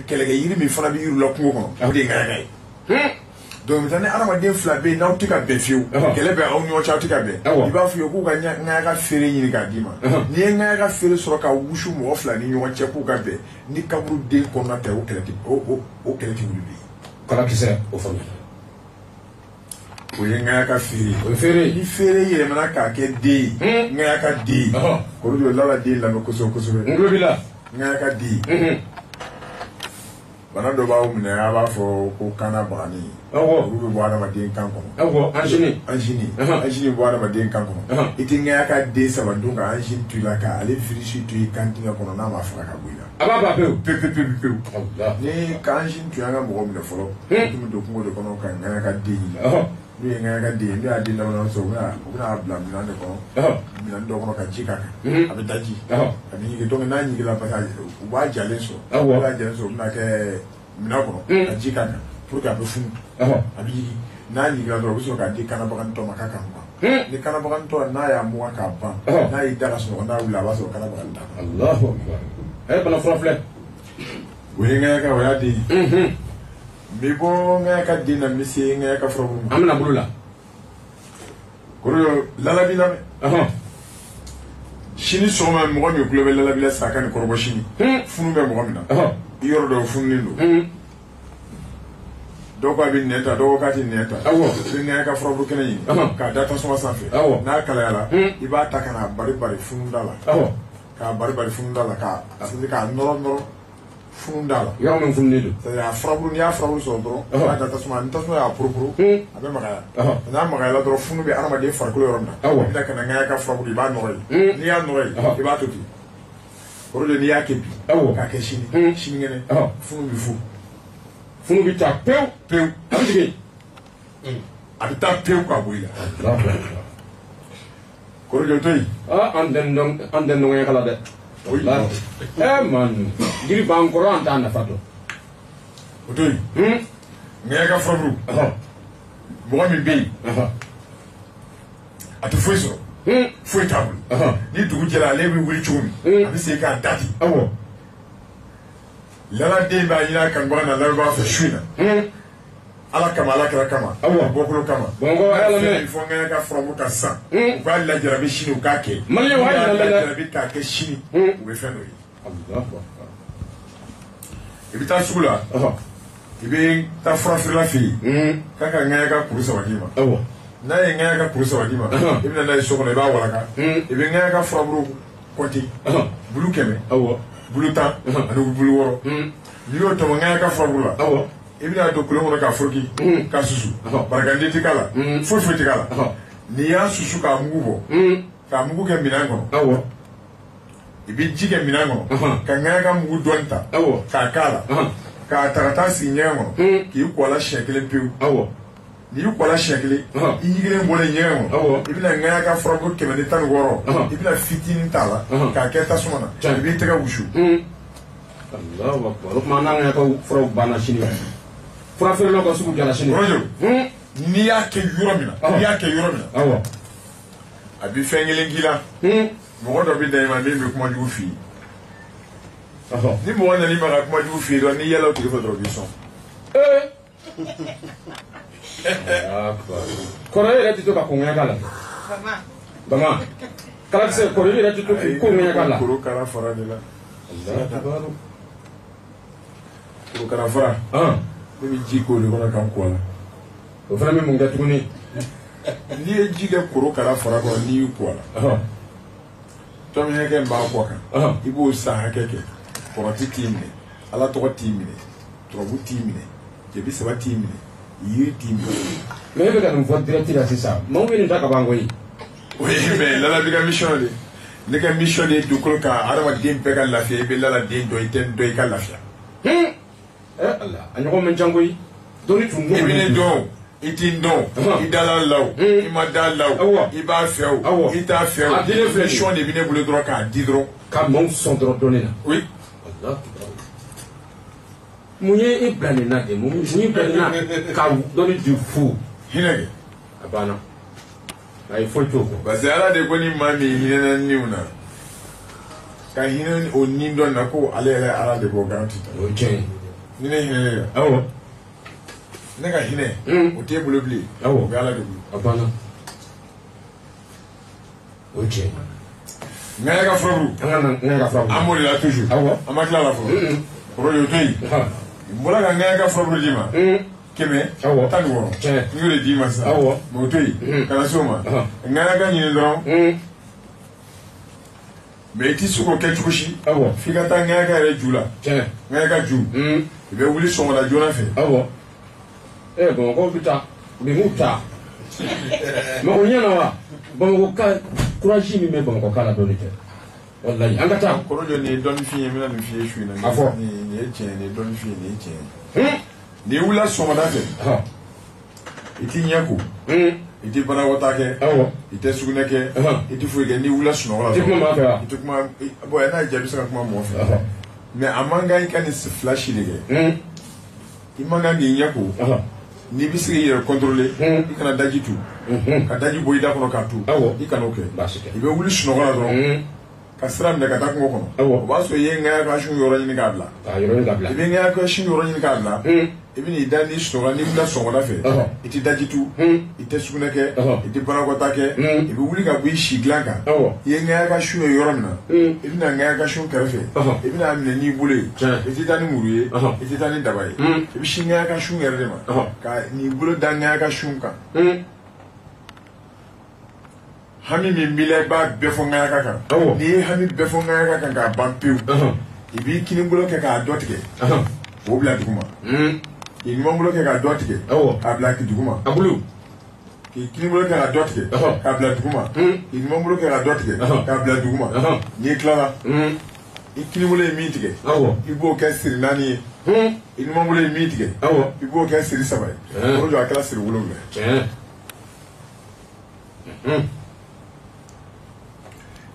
kɛlɛkɛ yiri min fana bɛ yiri la kungo kɔnɔ o de ye ŋayaga ye donc maintenant ni adamaden fila bɛ yen n'aw tɛ ka bɛn fiyewu kɛlɛ bɛ aw ni ɲɔgɔn cɛ aw tɛ ka bɛn i b'a fɔ u ye k'u ka ŋayaga feere ɲini k'a d'i ma n'i ye ŋayaga feere sɔrɔ ka wusu mɔgɔ fila ni ɲɔgɔn cɛ k'u ka bɛn ni kaburu den kɔnɔna tɛ o kɛlɛ tɛ wuli bilen. Kalakisɛ o faamuya. O ye ŋayaga feere. O ye feere. Ni feere yɛlɛmana k'a kɛ den ye ŋayaga den k'olu de lala den lamɛn kosɛbɛ kosɛbɛ. n tulo b'i la. ŋayaga den. bana dɔ b'aw minɛ a b'a fɔ ko kanna bagani. olu bɛ bɔ adamaden kan kɔnɔ. awɔ anzini. anzini bɔ adamaden kan kɔnɔ. I tɛ ŋayaga den saba dun ka anzini to i la ka ale virisi to i kan dingɛ kɔnɔ n'a ma faga ka bɔ i la. a b'a ban pewu. pewu. ni ka anzini to an ka mɔgɔ minɛ fɔlɔ. u tun bɛ don kungo de kɔnɔ ka ŋayaga den ɲini. n'u ye ŋayaga den ye n'u y'a den laban sɔrɔ u bɛna bila minɛn de kɔnɔ. minɛn dɔ kɔnɔ ka ji k'a kan. a bɛ daji. a bɛ ɲigin donc n'a ɲigila parce que u b'a jalen sɔrɔ. n'u y'a jalen sɔrɔ u bɛna kɛ minɛn kɔnɔ ka ji k'a kan pour que a bɛ funu. a bɛ ɲigin n'a ɲigila dɔrɔn u bɛ sɔrɔ k'a di kanabagantɔ ma k'a ka mugan. ni kanabagantɔ n'a y'a mugan k'a ban n'a y'i da ka sunɔgɔ n'a wuli a b'a sɔrɔ kanabagan da. Alahu akbar. ɛ bana fura filɛ. o ye ŋayaga o y'a den ye. n bɛ bɔ ŋayaga den na n bɛ se ŋayaga furabulu ma. an bɛna bolo la. kɔrɔ lalabi lamɛn. sini sɔgɔma mɔgɔ min tulo bɛ lalabi la sisan a ka nin kɔrɔbɔ sini. funu bɛ mɔgɔ min na. i yɔrɔ dɔ fununen don. dɔw ko a bɛ nɛn ta dɔw ko k'a tɛ nɛn ta. i bɛ ŋayaga furabulu kɛnɛ ɲini k'a da tasuma sanfɛ. n'a kalayala i b'a ta ka n'a bari bari fununda la. k'a bari bari fununda la k'a nɔrɔ nɔrɔ fununda la. yɔrɔ min fununen don. c'est à dire a furabulu n'i y'a furabulu sɔrɔ dɔrɔn i b'a da tasuma ni tasuma y'a poroporo a bɛ magaya. n'a magayala dɔrɔn funu bɛ adamaden farikolo yɔrɔ min na. i bɛna ka na ŋayaga furabulu i b'a nɔrɔ yen. n'i y'a nɔrɔ yen i b'a to ten. o de n'i y'a kɛ bi k'a kɛ sini sinikɛnɛ funu bɛ fu. funu bɛ taa pewu. a bɛ tigɛ a bɛ taa pewu k'a bɔ i la. kɔrɔjɔ to yen. an tɛ nɔgɔya kala dɛ. man jiri b'an kɔrɔ an t'a nafa dɔn. o to yen. ŋayaga furabulu mɔgɔ min bɛ yen a tɛ foyi sɔrɔ foyi t'a bolo ni dugu jɛra ale bɛ wuli cogo min a bɛ segin k'a dati. laladen b'a ɲini a kanubaga na lamɛn b'a fɛ su in na ala kama ala kɛra kama bɔkolo kama fɔ ŋayaga furabulu ka san u k'a lajarabi sini u k'a kɛ n'u y'a lajarabi k'a kɛ sini u bɛ fɛn dɔ ye. i bɛ taa sugu la i bɛ taa furafeerela fɛ yen k'a ka ŋayaga kuru saba d'i ma n'a ye ŋayaga kuru saba d'i ma i bɛ na n'a ye so kɔnɔ i b'a walaka i bɛ ŋayaga furabulu kɔnti bulu 100 bulu 10 ani bulu 6 n'i y'o tɔmɔ ŋayaga furabulu la i bɛna don kolon kɔnɔ k'a foroki k'a susu barakanden tɛ k'a la foyi foyi tɛ k'a la n'i y'a susu k'a mugu bɔ k'a mugu kɛ minɛn kɔnɔ i bɛ ji kɛ minɛn kɔnɔ ka ŋayaga mugu dɔɔni ta k'a k'a la k'a ta ka taa sigi ɲɛgɛn kɔnɔ k'i kɔ a la siɲɛ kelen pewu n'i y'i kɔ a la siɲɛ kelen i yigilen bɔlen ɲɛgɛn kɔnɔ i bɛna ŋayaga furabulu 116 i bɛna fitinin t'a la k'a kɛ tasuma na i b'i tɛgɛ wusu. Alahu akbar. O tuma n'an ka furaw banna sini fura feerelaw ka sugu jara sini. n'i y'a kɛ yɔrɔ min na a bɛ fɛn kelen k'i la mɔgɔ dɔ bɛ da i ma min bɛ kuma jugu f'i ye ni mɔgɔ nana i ma ka kuma jugu f'i ye dɔrɔn n'i yɛlɛ o tigi fɛ dɔrɔn o b'i sɔn. kɔrɔ yɛrɛ tɛ to ka kɔngɔya k'a la. bama kalakisɛ kɔrɔ yɛrɛ tɛ to ka kɔngɔya k'a la. koro kala fara de la. korokara fara ne bɛ ji k'o de kɔnɔ ka kɔ la. o fana bɛ mun kɛ tuguni. n'i ye ji kɛ korokara fara kɔnɔ n'i y'u kɔ la tɔmi hakɛ min b'a kɔ kan i b'o san hakɛ kɛ kɔrɔti t'i minɛ ala tɔgɔ t'i minɛ turabu t'i minɛ jɛbi saba t'i minɛ yiri t'i minɛ. mais e bɛ ka nin fɔ direct la sisan maaw bɛ nin ta ka ban koyi. oui mais lalabi ka mission de ne ka mission de ye dugukolo kan adamaden bɛɛ ka lafiya i bɛ laladen dɔn i tɛ n dɔn i ka lafiya. ala a ɲɔgɔn man ca koyi. dɔnni tun b'o. i bɛ ne dɔn i t'i dɔn i dala la o i ma da la o i b'a fɛ o i t'a fɛ o mission de bɛ ne bolo dɔrɔn k'a di dɔrɔn. ka maaw sɔn dɔrɔn dɔnni na. oui. mun ye i bila nin na de mun y'i bila nin na ka dɔnni di fu. hinɛ kɛ. a banna a ye foyi t'o kɔ. parce que ala de ko ni maa min hinɛna niw na ka hinɛ o ni dɔ na ko ale yɛrɛ ala de b'o garanti ta. o ye tiɲɛ ye. ni ne hinɛ la awɔ ne ka hinɛ o t'e bolo bilen awɔ o bɛ Ala de bolo a banna o ye tiɲɛ ye ŋɛɲɛ ka furaburu an ka na ŋɛɲɛ ka furaburu an b'o de la toujours awɔ an ma tila la fɔlɔ kɔrɔ de o to yen n bɔra ka ŋɛɲɛ ka furaburu d'i ma 100 awɔ 16 tiɲɛ n y'o de d'i ma sisan awɔ mais o to yen kana se o ma ŋɛɲɛ ka ɲini dɔrɔn mais i ti se k'o kɛ cogo si awɔ f'i ka taa ŋɛɲɛ ka yɛrɛ ju la tiɲɛ ŋɛɲɛ ka ju i bɛ wuli sɔgɔmada joona fɛ awɔ bamakɔ bɛ taa bi m'u ta mais o ɲɛna wa bamakɔ ka courage min bɛ bamakɔ ka la dɔɔni tɛ walayi an ka taa kɔrɔjɔ nin ye dɔɔni f'i ye n bɛna nin f'i ye su in na a fɔ nin ye tiɲɛ nin ye dɔɔni f'i ye nin ye tiɲɛ n'i wulila sɔgɔmada fɛ i t'i ɲɛ ko i tɛ banakɔtaa kɛ i tɛ sugunɛ kɛ i tɛ foyi kɛ n'i wulila sunɔgɔ la i tɛ kuma maa fɛ wa i tɛ kuma bon n'a ye jaabi se ka kuma mɔgɔ fɛ mais a man kan i ka nin fila si de kɛ i man kan k'i ɲɛ ko n'i bɛ se k'i yɛrɛ contrôler i kana daji tu ka daji bɔ i da kɔnɔ k'a tu i kana o kɛ i bɛ wuli sunɔgɔ la dɔrɔn ka sira minɛ ka taa kungo kɔnɔ o b'a sɔrɔ i ye ŋɛɲɛ ka sun yɔrɔ ɲini k'a bila i bɛ ŋɛɲɛ ka sun yɔrɔ ɲini k'a bila i bɛ n'i da n'i sunɔgɔ n'i wulila sɔgɔmada fɛ i tɛ daji tu i tɛ sugunɛ kɛ i tɛ banakɔtaa kɛ i bɛ wuli ka bɔ i si dilan kan i ye ŋɛɲɛ ka sun ye yɔrɔ min na i bɛna ŋɛɲɛ ka sun kɛrɛfɛ i bɛna minɛ n'i bolo ye i tɛ taa ni muru ye i tɛ taa ni daba ye i bɛ sin ŋɛɲɛ ka sun yɛrɛ de ma ka n'i bolo da ŋɛɲɛ ka sun kan hami min b'i la i b'a bɛɛ fɔ ŋɛɲɛ ka kan n'i ye hami bɛɛ fɔ ŋɛɲɛ ka kan k'a ban pewu i b'i kinibolo kɛ k'a dɔ tigɛ k'o bila duguma k'i ɲumanbolo kɛ k'a dɔ tigɛ k'a bila duguma k'i kinibolo kɛ k'a dɔ tigɛ k'a bila duguma k'i ɲumanbolo kɛ k'a dɔ tigɛ k'a bila duguma n'i tilala i kinibolo ye min tigɛ i b'o kɛ siri 4 ye i ɲumanbolo ye min tigɛ i b'o kɛ siri 3 ye o jɔ a kɛra siri 7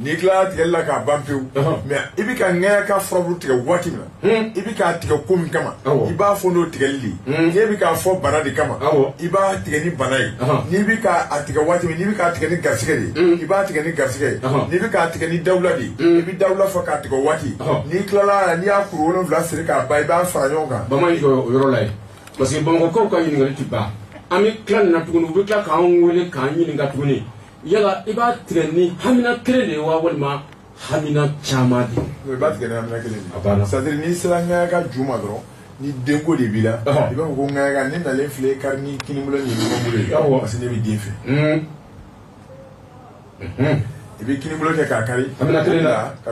n'i tilala tigɛli la k'a ban pewu mais i bɛ ka ŋɛɲɛ ka furaburu tigɛ waati min na i bɛ k'a tigɛ ko min kama i b'a fɔ n'o tigɛli de ye n'e bɛ k'a fɔ bana de kama i b'a tigɛ ni bana ye n'i bɛ k'a tigɛ waati min n'i bɛ k'a tigɛ ni garisɛgɛ de ye i b'a tigɛ ni garisɛgɛ ye n'i bɛ k'a tigɛ ni dawula de ye i bɛ dawula fɔ k'a tigɛ waati n'i tilala n'i y'a kuru 7 siri k'a ban i b'a fara ɲɔgɔn kan. bama jɔ o yɔrɔ la yen parce que bamakɔkaw ka ɲininkali ti ban an bɛ tila nin na tuguni u bɛ tila k'an wele k'an ɲininka tuguni yala i b'a tigɛ ni hamina kelen de ye wa walima hamina caman de ye. i b'a tigɛ ni hamina kelen de ye c'est à dire n'i sera ŋɛɲɛ ka ju ma dɔrɔn ni denko de b'i la i b'a fɔ ko ŋɛɲɛ ka ne nalen filɛ kari ni kinibolo ni ɲumanbolo ye parce que ne bɛ den fɛ i bɛ kinibolo kɛ k'a kari ka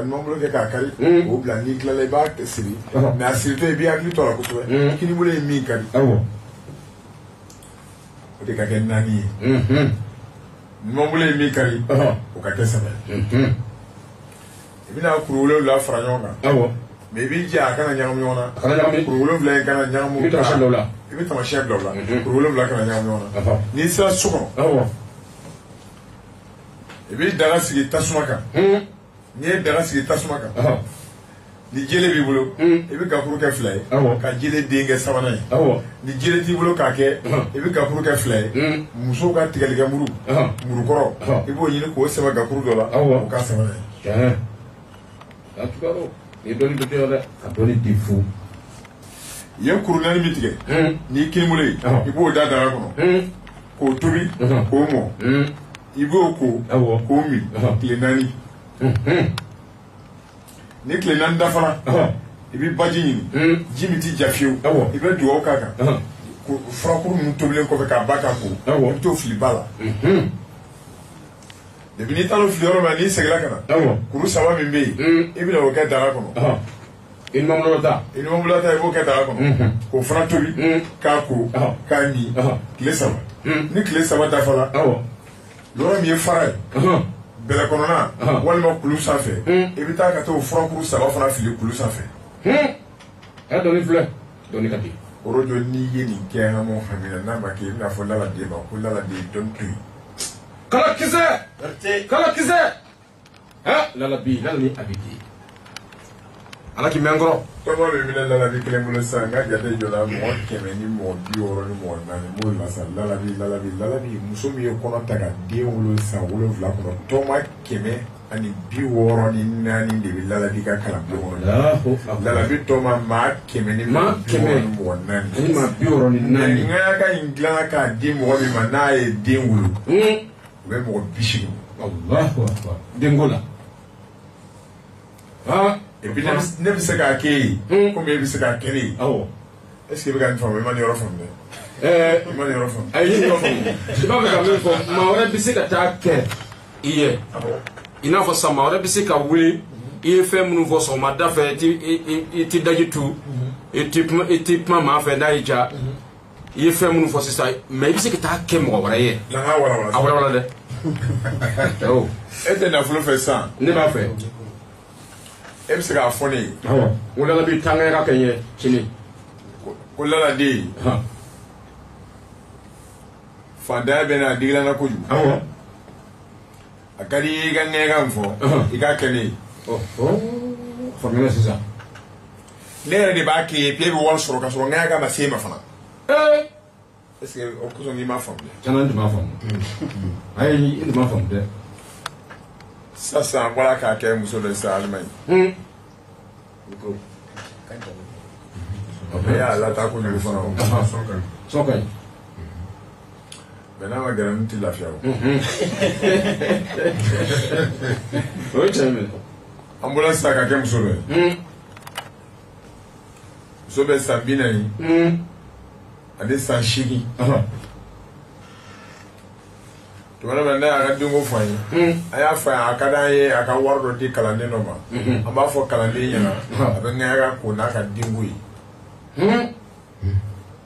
ɲumanbolo kɛ k'a kari k'o bila n'i tilala i b'a siri mais a siritɔ i b'i hakili to a la kosɛbɛ kinibolo ye min kari o de ka kɛ 4 ye ɲumanbolo ye min kari o ka kɛ 3 ye i bɛna kuru 7 fara ɲɔgɔn kan mais i b'i jɛ a kana ɲagamu ɲɔgɔn na kuru 7 in kana ɲagamu i bɛ tamasiyɛn bila o la kuru 7 kana ɲagamu ɲɔgɔn na n'i sera so kɔnɔ i b'i daga sigi tasuma kan n'i ye daga sigi tasuma kan ni jele b'i bolo i bɛ gakuru kɛ 2 ye ka jele den kɛ 3nan ye ni jele t'i bolo k'a kɛ i bɛ gakuru kɛ 2 ye musow ka tigɛlikɛ muru murukɔrɔ i b'o ɲini k'o sɛbɛ gakuru dɔ la o ka 3nan ye. i dɔnni bɛ kɛ dɛ a dɔnni tɛ fu. i ye kuru 4 min tigɛ n'i kinibolo ye i b'o da daga kɔnɔ k'o tobi k'o mɔ i b'o ko k'o min tile 4 ni tile 4 dafara i bɛ baji ɲini ji min tɛ ja fiyewu i bɛ dugawu k'a kan furakuru ninnu tobilen kɔfɛ k'a ba k'a ko i bɛ t'o fili ba la depuis n'i taara o fili yɔrɔ min na n'i seginna ka na kuru 3 min bɛ yen i bɛna o kɛ daga kɔnɔ i ɲumanbolo ta i b'o kɛ daga kɔnɔ k'o fana tobi k'a ko k'a min tile 3 ni tile 3 dafara yɔrɔ min ye fara ye bɛlɛ kɔnɔna walima kulu sanfɛ i bɛ taa ka taa o furakuru 3 fana fili kulu sanfɛ. dɔnni filɛ dɔnni ka di. Orojo n'i ye nin kɛ an m'o faamuya n'a ma kɛ i bɛna fɔ laladen ma ko laladen dɔnni to yen. kala kisɛ lalabi lala ni a bɛ di ala k'i mɛn n kɔrɔ. tɔgɔ bɛ minɛ lalabi kelen bolo sisan n ka jate jɔ la mɔgɔ 100 ni mɔgɔ 60 ni mɔgɔ 4 m'o la sa lalabi muso min ye kɔnɔ ta ka den wolo san 7 kɔnɔ tɔma 100 ani bi wɔɔrɔ ni naani de bɛ lalabi ka kalan bulon kɔnɔ lalabi tɔ ma 100 ni maa 104 ani maa 64 ŋaya ka in dilanna k'a di mɔgɔ min ma n'a ye den wolo u bɛ mɔgɔ 80 Allahu akbar denko la et puis ne bɛ se k'a kɛ yen komi e bɛ se k'a kɛ ne ye est ce que i bɛ ka nin faamu i ma nin yɔrɔ faamu dɛ i ma nin yɔrɔ faamu ayi nin yɔrɔ faamu i b'a fɛ ka min fɔ maa wɛrɛ bɛ se ka taa kɛ i ye i n'a fɔ sisan maa wɛrɛ bɛ se ka wuli i ye fɛn minnu fɔ sɔgɔmada fɛ i ti daji tu i ti kuma maa fɛ n'a y'i diya i ye fɛn minnu fɔ sisan mɛ i bɛ se ka taa kɛ mɔgɔ wɛrɛ ye a walawala dɛ e tɛ nafolo fɛ sisan ne b'a fɛ e bɛ se k'a fɔ ne ye ko lala b'i taa ŋɛɲɛ ka kɛ n ye sini ko lala den fantanya bɛ n'a digilan na kojugu a ka di i ka ŋɛɲɛ ka min fɔ i k'a kɛ ne ye faamuyala sisan ne yɛrɛ de b'a kɛ ye puis e bɛ wari sɔrɔ ka sɔrɔ ŋɛɲɛ ka ma se e ma fana est ce que o kosɔn n'i m'a faamu dɛ tiɲɛna n tun m'a faamu ayi n tun m'a faamu dɛ sisan n bɔra k'a kɛ muso dɔ ye sisan Allemagne e y'a lataa kojugu fana o sɔn ka ɲi mɛ n'a ma gɛrɛ n tɛ lafiya o o ye tiɲɛ minɛ an bɔra sisan ka kɛ muso dɔ ye muso bɛ san 40 ani san 8 tuma dɔ la n'a y'a ka denko fɔ an ye a y'a fɔ a ka d'an ye a ka wari dɔ di kalanden dɔ ma an b'a fɔ kalanden ɲɛna a bɛ ŋɛɲɛ ka ko n'a ka denko ye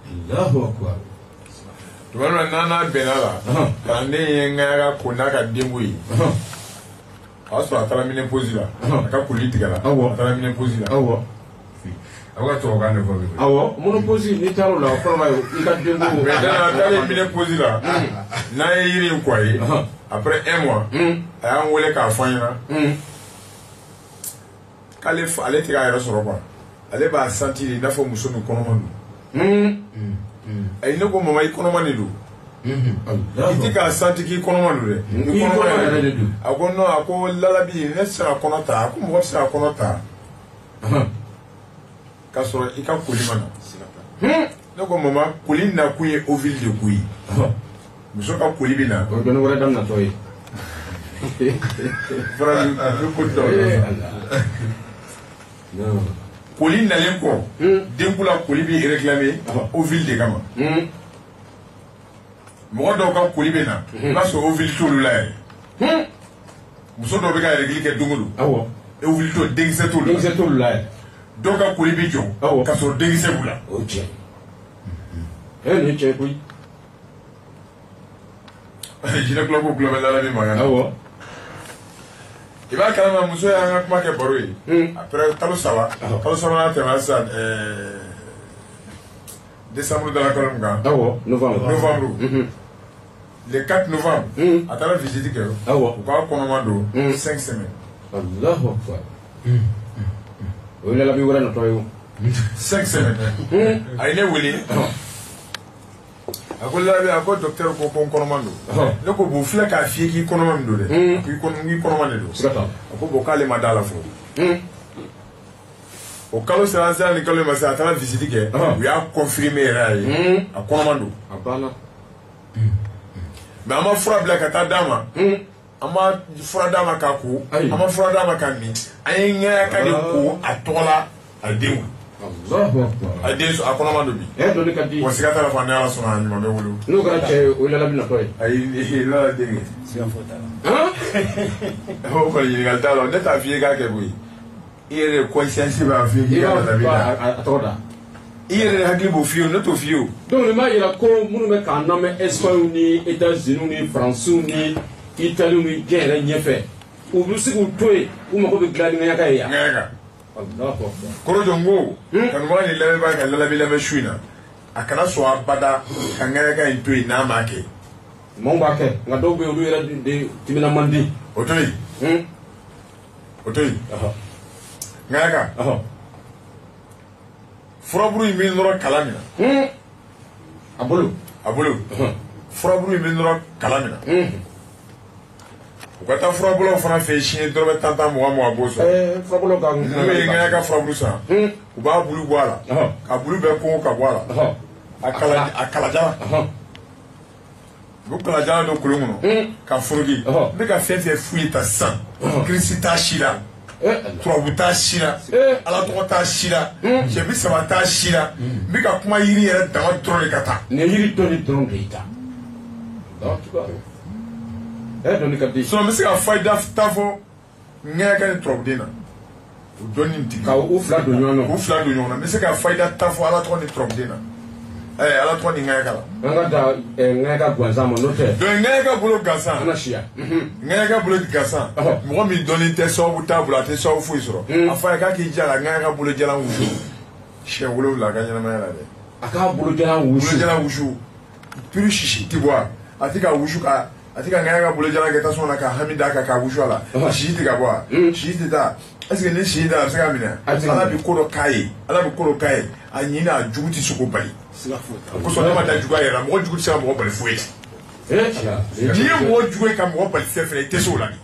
Allahu akbar tuma dɔ la n'a bɛnna la kalanden ye ŋɛɲɛ ka ko n'a ka denko ye o y'a sɔrɔ a taara minɛnposi la a ka koli tigɛra a taara minɛnposi la aw ka tubabukan de fɔ bi awɔ monoposi n'i taara o la o kɔrɔ ma ye i ka denko mais n'a taara minɛnposi la n'a ye yiri in kɔ ye après 1 mois a y'an wele k'a fɔ an ɲɛna k'ale ale tɛ k'a yɛrɛ sɔrɔ quoi ale b'a sentir i n'a fɔ muso min kɔnɔma don ayi ne ko mama i kɔnɔma de don i tɛ k'a sentir k'i kɔnɔma don dɛ i kɔnɔma yɛrɛ de don a ko non a ko lalabi ne tɛ se ka kɔnɔ ta a ko mɔgɔ tɛ se ka kɔnɔ ta k'a sɔrɔ i ka koli ma na ne ko mama koli nakun ye ovule de ko ye muso ka koli bɛ na o ye dɔnni wɛrɛ daminɛtɔ ye fara a bɛ ko dɔ koli nalen kɔ denko la koli bɛ réclamer ovule de kama mɔgɔ dɔw ka koli bɛ na i b'a sɔrɔ ovule t'olu la yɛrɛ muso dɔw bɛ ka règle kɛ don o don ovule t'o denkisɛ t'olu la yɛrɛ dɔw ka koli bɛ jɔ ka sɔrɔ denkisɛ b'u la o ye tiɲɛ nin ye tiɲɛ koyi jinɛkula ko kulobɛ lala ni mankan i b'a kalama muso y'an ka kuma kɛ baro ye après kalo 3 kalo 3nan tɛmɛna sisan décembre dala kalo min kan novembre le 4 novembre a taara visite kɛ u k'a kɔnɔma don 5 semaines Allahu akbar o ye lalabi wɛrɛ natɔ ye o 5 semaines a ye ne wele a ko lalabi a ko docteur ko n kɔnɔma don ne ko bon filɛ k'a f'i ye k'i kɔnɔma min don dɛ a ko i kɔnɔma de don a ko bon k'ale ma d'a la fɔlɔ o kalo sera sisan ni kalo in ma se a taara visite kɛ u y'a confirmer yɛrɛ a ye a kɔnɔma don a banna mais an ma fura bila ka taa d'a ma an ma fura d'a ma k'a ko an ma fura d'a ma k'a min an ye ŋɛɲɛ ka de ko a tɔgɔ la a den a den a kɔnɔma don bi wa siga t'a la fɔ ni ala sɔnna a ɲuman bɛ wolo n'o kɛra cɛ ye o ye lalabi natɔ ye ayi lala den kɛ o kɔni ɲininkali t'a la ne t'a f'i ye k'a kɛ koyi i yɛrɛ conscience b'a f'i ye k'i ka lalabi da a tɔgɔ da i yɛrɛ de hakili b'o f'i ye ne t'o f'i ye o donc nin b'a yira ko minnu bɛ k'an lamɛn Espagne ni États-Unis ni Faransiw ni Italie ni diɲɛ yɛrɛ ɲɛfɛ u bɛ se k'u to yen u mago bɛ dilan ni ŋɛɲɛka ye yan ŋɛɲɛka kɔrɔjɔ n ko kanubaga ni lamɛnbaga ka lalabi lamɛn su in na a kana sɔn abada ka ŋɛɲɛka in to yen n'a m'a kɛ maaw b'a kɛ nka dɔw bɛ yen olu yɛrɛ de timina man di o to yen o to yen ŋɛɲɛka furaburu in bɛ nɔrɔ kala min na a bolo furaburu in bɛ nɔrɔ kala min na u ka taa furabɔlaw fana fɛ yen sini dɔrɔmɛ 10 20 a b'o sɔrɔ furabɔlaw ka n'u ye ŋɛɲɛ ka furabulu san u b'a bulu bɔ a la ka bulu bɛɛ kɔngɔ ka bɔ a la a kalajala u kalajala don kolon kɔnɔ ka foroki n bɛ ka fɛn fɛn f'u ye ta sisan kirisi t'a si la turabu t'a si la ala tɔgɔ t'a si la cɛbi saba t'a si la n bɛ ka kuma yiri yɛrɛ dama dɔrɔn de ka taa nin yiri dɔrɔn de y'i ta dɔnni ka di sinon n bɛ se ka fayida ta fɔ ŋɛɲɛkɛ ni turabuden na o dɔnni ti ka u fila don ɲɔgɔn na k'u fila don ɲɔgɔn na n bɛ se ka fayida ta fɔ ala tɔgɔ ni turabuden na ala tɔgɔ ni ŋɛɲɛkɛ la an ka da ŋɛɲɛkɛ gansan ma n'o tɛ donc ŋɛɲɛkɛ bolo gansan an na siya ŋɛɲɛkɛ bolo gansan mɔgɔ min dɔnni tɛ sababu t'a bolo a tɛ sababu foyi sɔrɔ a fɔ a ye k'a k'i jija ŋɛɲɛkɛ bolo jalan wusu siɲɛ 7 a ka ɲɛnamaya la dɛ a k'a bolo jalan wusu turu sisi ti bɔ a ti ka wusu ka a ti ka ŋɛɲɛ ka bolo jalan kɛ tasuma na ka hami d'a kan k'a wusu a la sisi ti ka bɔ a sisi ti taa est ce que ni sisi t'a a bɛ se ka minɛ ala bɛ ko dɔ k'a ye ala bɛ ko dɔ k'a ye a ɲini a jugu ti se k'o bali o kosɔn ne ma da jugu a yɛrɛ la mɔgɔ jugu ti se ka mɔgɔ bali foyi n'i ye mɔgɔ jugu ye ka mɔgɔ bali fɛn fɛn i tɛ se o la de.